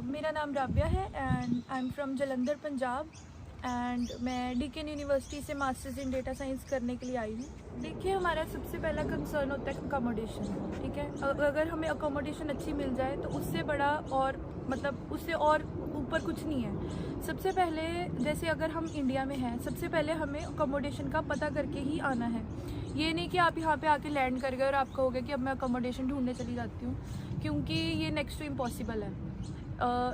मेरा नाम राबिया है and I am from Jalandhar Punjab and मैं डीकेन यूनिवर्सिटी से मास्टर्स इन डेटा साइंस करने के लिए आई हूँ। देखिए, हमारा सबसे पहला कंसर्न होता है अकोमोडेशन। ठीक है, अगर हमें अकोमोडेशन अच्छी मिल जाए तो उससे बड़ा और मतलब उससे और ऊपर कुछ नहीं है। सबसे पहले जैसे अगर हम इंडिया में हैं, सबसे पहले हमें अकोमोडेशन का पता करके ही आना है। ये नहीं कि आप यहाँ पे आके लैंड कर गए और आप कहोगे कि अब मैं अकोमोडेशन ढूंढने चली जाती हूँ, क्योंकि ये नेक्स्ट टू इम्पॉसिबल है।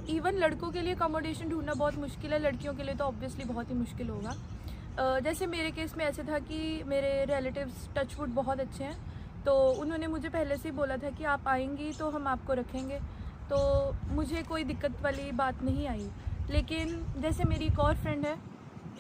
इवन लड़कों के लिए अकोमोडेशन ढूंढना बहुत मुश्किल है, लड़कियों के लिए तो ऑब्वियसली बहुत ही मुश्किल होगा। जैसे मेरे केस में ऐसे था कि मेरे रिलेटिव्स टचवुड बहुत अच्छे हैं, तो उन्होंने मुझे पहले से ही बोला था कि आप आएंगी तो हम आपको रखेंगे, तो मुझे कोई दिक्कत वाली बात नहीं आई। लेकिन जैसे मेरी एक और फ्रेंड है,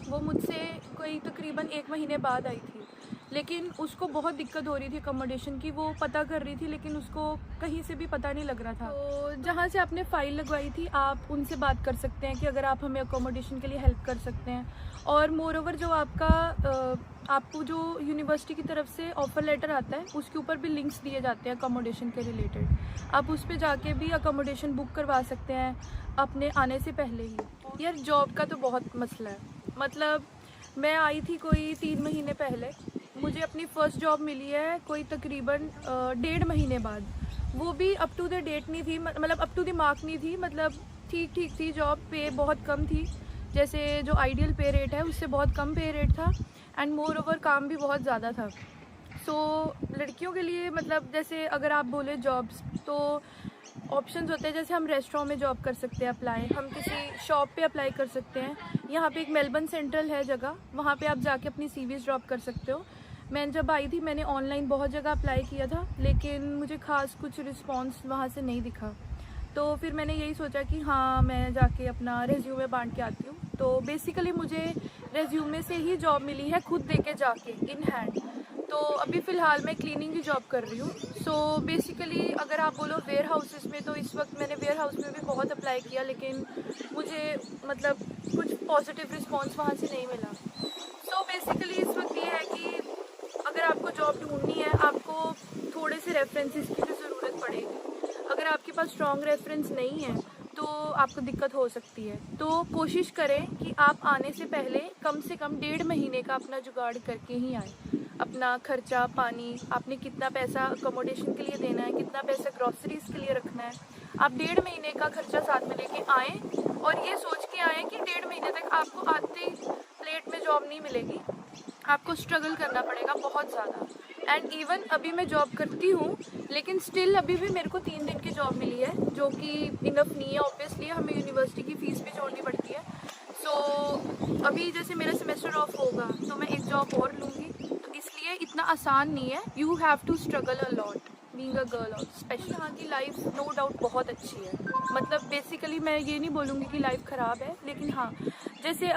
वो मुझसे कोई तकरीबन 1 महीने बाद आई थी, लेकिन उसको बहुत दिक्कत हो रही थी अकोमोडेशन की। वो पता कर रही थी लेकिन उसको कहीं से भी पता नहीं लग रहा था। तो जहाँ से आपने फ़ाइल लगवाई थी, आप उनसे बात कर सकते हैं कि अगर आप हमें अकोमोडेशन के लिए हेल्प कर सकते हैं। और मोर ओवर जो आपको जो यूनिवर्सिटी की तरफ से ऑफ़र लेटर आता है, उसके ऊपर भी लिंक्स दिए जाते हैं अकोमोडेशन के रिलेटेड। आप उस पर जाके भी अकोमोडेशन बुक करवा सकते हैं अपने आने से पहले ही। यार, जॉब का तो बहुत मसला है। मतलब मैं आई थी कोई 3 महीने पहले, मुझे अपनी फ़र्स्ट जॉब मिली है कोई तकरीबन 1.5 महीने बाद। वो भी अप टू द डेट नहीं थी, मतलब अप टू द मार्क नहीं थी, मतलब ठीक ठीक थी जॉब। पे बहुत कम थी, जैसे जो आइडियल पे रेट है उससे बहुत कम पे रेट था, एंड मोर ओवर काम भी बहुत ज़्यादा था। सो लड़कियों के लिए मतलब जैसे अगर आप बोले जॉब्स, तो ऑप्शंस होते हैं। जैसे हम रेस्टोरेंट में जॉब कर सकते हैं अप्लाई, हम किसी शॉप पे अप्लाई कर सकते हैं। यहाँ पे एक मेलबर्न सेंट्रल है जगह, वहाँ पे आप जाके अपनी सीवीज़ ड्रॉप कर सकते हो। मैं जब आई थी मैंने ऑनलाइन बहुत जगह अप्लाई किया था, लेकिन मुझे ख़ास कुछ रिस्पांस वहाँ से नहीं दिखा। तो फिर मैंने यही सोचा कि हाँ, मैं जाके अपना रेज्यूमे बांट के आती हूँ। तो बेसिकली मुझे रेज्यूमे से ही जॉब मिली है, खुद दे के जाके इन हैंड। तो अभी फ़िलहाल मैं क्लीनिंग की जॉब कर रही हूँ। सो बेसिकली अगर आप बोलो वेयर हाउसेस में, तो इस वक्त मैंने वेयर हाउस में भी बहुत अप्लाई किया, लेकिन मुझे मतलब कुछ पॉजिटिव रिस्पांस वहाँ से नहीं मिला। सो बेसिकली इस वक्त ये है कि अगर आपको जॉब ढूंढनी है, आपको थोड़े से रेफरेंसेस की भी ज़रूरत पड़ेगी। अगर आपके पास स्ट्रॉन्ग रेफरेंस नहीं है तो आपको दिक्कत हो सकती है। तो कोशिश करें कि आप आने से पहले कम से कम 1.5 महीने का अपना जुगाड़ करके ही आएँ। अपना खर्चा पानी, आपने कितना पैसा अकोमोडेशन के लिए देना है, कितना पैसा ग्रॉसरीज़ के लिए रखना है, आप 1.5 महीने का खर्चा साथ में लेके आएँ। और ये सोच के आएँ कि 1.5 महीने तक आपको आते प्लेट में जॉब नहीं मिलेगी, आपको स्ट्रगल करना पड़ेगा बहुत ज़्यादा। एंड इवन अभी मैं जॉब करती हूँ, लेकिन स्टिल अभी भी मेरे को 3 दिन की जॉब मिली है, जो कि इनफ नहीं है। ऑब्वियसली हमें यूनिवर्सिटी की फ़ीस भी जोड़नी पड़ती है। सो अभी जैसे मेरा सेमेस्टर ऑफ होगा तो मैं एक जॉब और लूँगी, तो इसलिए इतना आसान नहीं है। You have to struggle a lot being a girl और स्पेशली। यहाँ की लाइफ नो डाउट बहुत अच्छी है। मतलब बेसिकली मैं ये नहीं बोलूँगी कि लाइफ ख़राब है, लेकिन हाँ, जैसे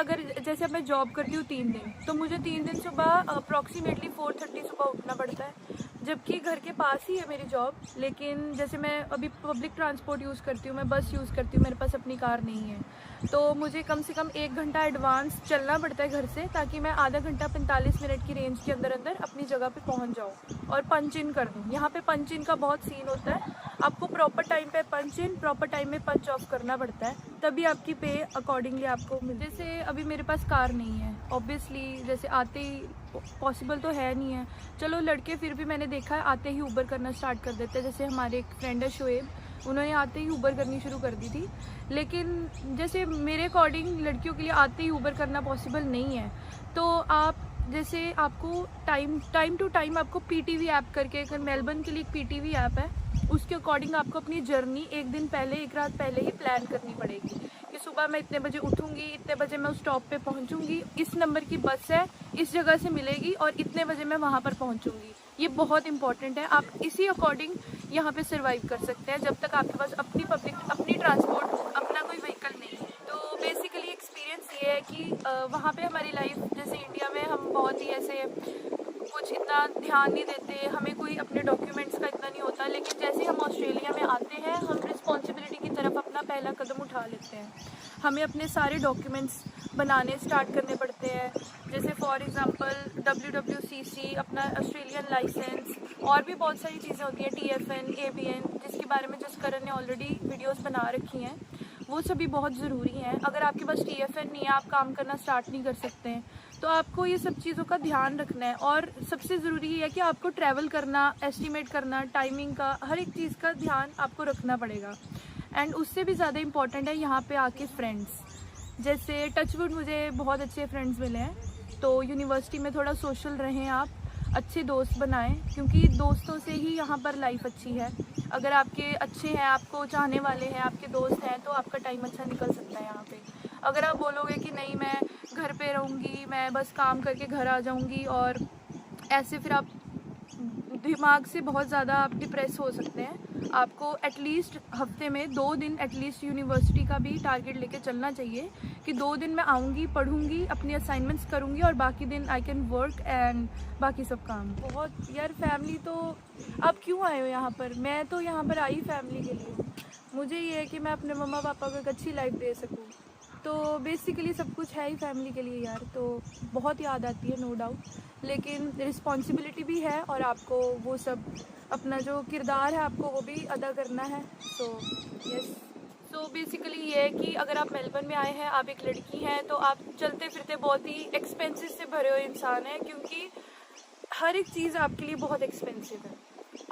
अब मैं जॉब करती हूँ 3 दिन, तो मुझे 3 दिन सुबह अप्रॉक्सीमेटली 4:30 सुबह उठना पड़ता है, जबकि घर के पास ही है मेरी जॉब। लेकिन जैसे मैं अभी पब्लिक ट्रांसपोर्ट यूज़ करती हूँ, मैं बस यूज़ करती हूँ, मेरे पास अपनी कार नहीं है, तो मुझे कम से कम 1 घंटा एडवांस चलना पड़ता है घर से, ताकि मैं आधा घंटा 45 मिनट की रेंज के अंदर अंदर अपनी जगह पे पहुँच जाऊँ और पंच इन कर दूँ। यहाँ पे पंच इन का बहुत सीन होता है, आपको प्रॉपर टाइम पे पंच इन, प्रॉपर टाइम में पंच ऑफ करना पड़ता है, तभी आपकी पे अकॉर्डिंगली आपको मिल। जैसे अभी मेरे पास कार नहीं है, ऑब्वियसली जैसे आते ही पॉसिबल तो है नहीं है। चलो लड़के फिर भी मैंने देखा है आते ही ऊबर करना स्टार्ट कर देते हैं। जैसे हमारे एक फ्रेंड है शोएब, उन्होंने आते ही ऊबर करनी शुरू कर दी थी। लेकिन जैसे मेरे अकॉर्डिंग लड़कियों के लिए आते ही ऊबर करना पॉसिबल नहीं है। तो आप जैसे आपको टाइम टू टाइम आपको पीटीवी ऐप करके, अगर मेलबर्न के लिए एक पीटीवी ऐप है, उसके अकॉर्डिंग आपको अपनी जर्नी एक दिन पहले, एक रात पहले ही प्लान करनी पड़ेगी कि सुबह मैं इतने बजे उठूँगी, इतने बजे मैं उस स्टॉप पे पहुँचूँगी, इस नंबर की बस है, इस जगह से मिलेगी और इतने बजे मैं वहाँ पर पहुँचूँगी। ये बहुत इंपॉर्टेंट है। आप इसी अकॉर्डिंग यहाँ पे सर्वाइव कर सकते हैं जब तक आपके पास अपनी ट्रांसपोर्ट, अपना कोई व्हीकल नहीं है। तो बेसिकली एक्सपीरियंस ये है कि वहाँ पे हमारी लाइफ, जैसे इंडिया में हम बहुत ही ऐसे कुछ इतना ध्यान नहीं देते, हमें कोई अपने डॉक्यूमेंट्स का इतना नहीं होता, लेकिन जैसे हम ऑस्ट्रेलिया में आते हैं, हम रिस्पॉन्सिबिलिटी की तरफ अपना पहला कदम उठा लेते हैं। हमें अपने सारे डॉक्यूमेंट्स बनाने स्टार्ट करने पड़ते हैं, जैसे फॉर एग्ज़ाम्पल WWCC, अपना ऑस्ट्रेलियन लाइसेंस, और भी बहुत सारी चीज़ें होती हैं, TFN, ABN, जिसके बारे में जसकरण ने ऑलरेडी वीडियोस बना रखी हैं, वो सभी बहुत ज़रूरी हैं। अगर आपके पास TFN नहीं है, आप काम करना स्टार्ट नहीं कर सकते हैं, तो आपको ये सब चीज़ों का ध्यान रखना है। और सबसे ज़रूरी ये है कि आपको ट्रैवल करना, एस्टिमेट करना, टाइमिंग का, हर एक चीज़ का ध्यान आपको रखना पड़ेगा। एंड उससे भी ज़्यादा इम्पॉर्टेंट है यहाँ पे आके फ्रेंड्स। जैसे टचवुड मुझे बहुत अच्छे फ्रेंड्स मिले हैं, तो यूनिवर्सिटी में थोड़ा सोशल रहें आप, अच्छे दोस्त बनाएं, क्योंकि दोस्तों से ही यहाँ पर लाइफ अच्छी है। अगर आपके अच्छे हैं, आपको चाहने वाले हैं, आपके दोस्त हैं, तो आपका टाइम अच्छा निकल सकता है यहाँ पे। अगर आप बोलोगे कि नहीं मैं घर पे रहूँगी, मैं बस काम करके घर आ जाऊँगी, और ऐसे फिर आप दिमाग से बहुत ज़्यादा आप डिप्रेस हो सकते हैं। आपको एटलीस्ट हफ्ते में 2 दिन एटलीस्ट यूनिवर्सिटी का भी टारगेट लेके चलना चाहिए कि 2 दिन मैं आऊँगी, पढ़ूँगी, अपनी असाइनमेंट्स करूँगी, और बाकी दिन आई कैन वर्क एंड बाकी सब काम। बहुत यार फैमिली तो, आप क्यों आए हो यहाँ पर? मैं तो यहाँ पर आई फैमिली के लिए। मुझे ये है कि मैं अपने मम्मा पापा को एक अच्छी लाइफ दे सकूँ, तो बेसिकली सब कुछ है ही फैमिली के लिए यार। तो बहुत याद आती है, नो डाउट, लेकिन रिस्पॉन्सिबिलिटी भी है, और आपको वो सब अपना जो किरदार है आपको वो भी अदा करना है। सो यस, तो बेसिकली ये है कि अगर आप मेलबर्न में आए हैं, आप एक लड़की हैं, तो आप चलते फिरते बहुत ही एक्सपेंसेस से भरे हुए इंसान हैं, क्योंकि हर एक चीज़ आपके लिए बहुत एक्सपेंसिव है।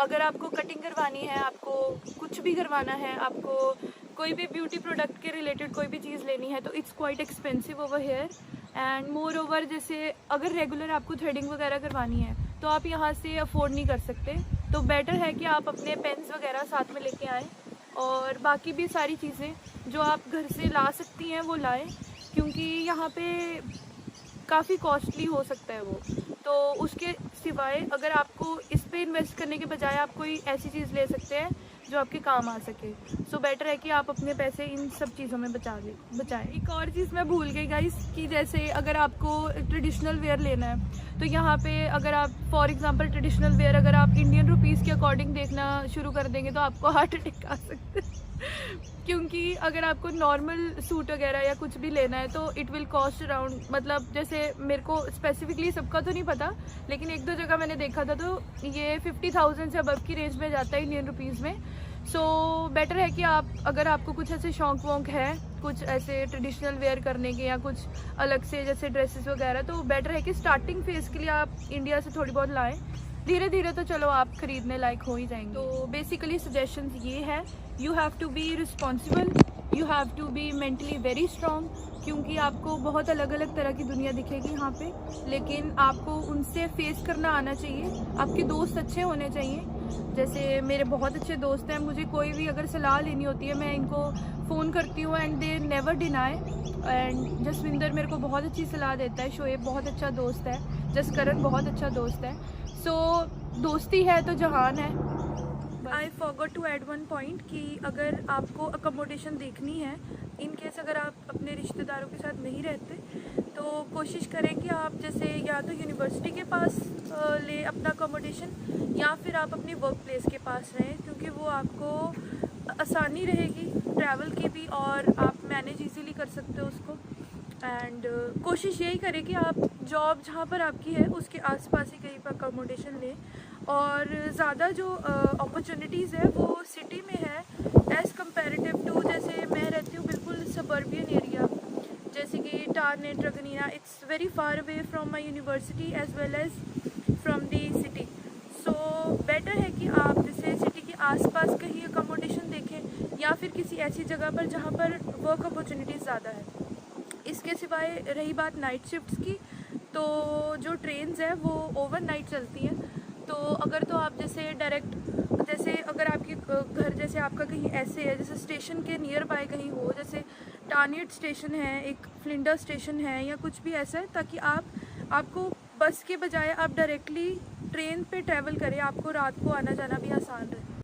अगर आपको कटिंग करवानी है, आपको कुछ भी करवाना है, आपको कोई भी ब्यूटी प्रोडक्ट के रिलेटेड कोई भी चीज़ लेनी है, तो it's quite expensive over here. And more over, जैसे अगर रेगुलर आपको थ्रेडिंग वगैरह करवानी है, तो आप यहाँ से अफोर्ड नहीं कर सकते, तो बेटर है कि आप अपने पेन्स वगैरह साथ में लेके आएँ, और बाकी भी सारी चीज़ें जो आप घर से ला सकती हैं वो लाएं, क्योंकि यहाँ पे काफ़ी कॉस्टली हो सकता है वो। तो उसके सिवाय अगर आपको इस पे इन्वेस्ट करने के बजाय आप कोई ऐसी चीज़ ले सकते हैं जो आपके काम आ सके। सो बेटर है कि आप अपने पैसे इन सब चीज़ों में बचाएं। एक और चीज़ मैं भूल गई गाइस, कि जैसे अगर आपको ट्रेडिशनल वेयर लेना है, तो यहाँ पे अगर आप फॉर एग्जांपल ट्रेडिशनल वेयर अगर आप इंडियन रुपीज़ के अकॉर्डिंग देखना शुरू कर देंगे, तो आपको हार्ट अटैक आ सकता है क्योंकि अगर आपको नॉर्मल सूट वगैरह या कुछ भी लेना है, तो इट विल कॉस्ट अराउंड, मतलब जैसे मेरे को स्पेसिफिकली सबका तो नहीं पता, लेकिन 1-2 जगह मैंने देखा था, तो ये 50,000 से अबव की रेंज में जाता है इंडियन रुपीज़ में। सो बेटर है कि आप, अगर आपको कुछ ऐसे शौक वौक है, कुछ ऐसे ट्रेडिशनल वेयर करने के या कुछ अलग से जैसे ड्रेसेस वगैरह, तो बेटर है कि स्टार्टिंग फेज़ के लिए आप इंडिया से थोड़ी बहुत लाएँ। धीरे धीरे तो चलो आप खरीदने लायक हो ही जाएंगे। तो बेसिकली सजेशंस ये है, you have to be responsible, you have to be mentally very strong, क्योंकि आपको बहुत अलग अलग तरह की दुनिया दिखेगी यहाँ पे, लेकिन आपको उनसे फेस करना आना चाहिए। आपके दोस्त अच्छे होने चाहिए, जैसे मेरे बहुत अच्छे दोस्त हैं, मुझे कोई भी अगर सलाह लेनी होती है मैं इनको फ़ोन करती हूँ and they never deny. And Jaswinder मेरे को बहुत अच्छी सलाह देता है, शोएब बहुत अच्छा दोस्त है, जसकरण बहुत अच्छा दोस्त है। सो दोस्ती है तो जहान है। I forgot to add one point कि अगर आपको अकोमोडेशन देखनी है, इन केस अगर आप अपने रिश्तेदारों के साथ नहीं रहते, तो कोशिश करें कि आप जैसे या तो यूनिवर्सिटी के पास ले अपना अकोमोडेशन, या फिर आप अपनी वर्क प्लेस के पास रहें, क्योंकि वो आपको आसानी रहेगी ट्रैवल की भी, और आप मैनेज इजीली कर सकते हो उसको। एंड कोशिश यही करें कि आप जॉब जहाँ पर आपकी है उसके आसपास ही कहीं पर अकोमोडेशन लें, और ज़्यादा जो अपॉर्चुनिटीज़ है वो सिटी में है एज़ कम्पेरेटिव टू, जैसे मैं रहती हूँ बिल्कुल सबर्बियन एरिया, जैसे कि Tarneit, Truganina, it's very far away from my university as well as from the city. So better है कि आप जैसे सिटी के आसपास कहीं अकोमोडेशन देखें, या फिर किसी ऐसी जगह पर जहाँ पर वर्क अपॉर्चुनिटीज़ ज़्यादा है। इसके सिवाय रही बात नाइट शिफ्ट्स की, तो जो ट्रेन्स हैं वो ओवरनाइट चलती हैं, तो अगर तो आप जैसे डायरेक्ट, जैसे अगर आपके घर जैसे आपका कहीं ऐसे है जैसे स्टेशन के नियर बाय कहीं हो, जैसे टारनेट स्टेशन है, एक फ्लिंडर स्टेशन है, या कुछ भी ऐसा है, ताकि आपको बस के बजाय आप डायरेक्टली ट्रेन पे ट्रैवल करें, आपको रात को आना जाना भी आसान रहे।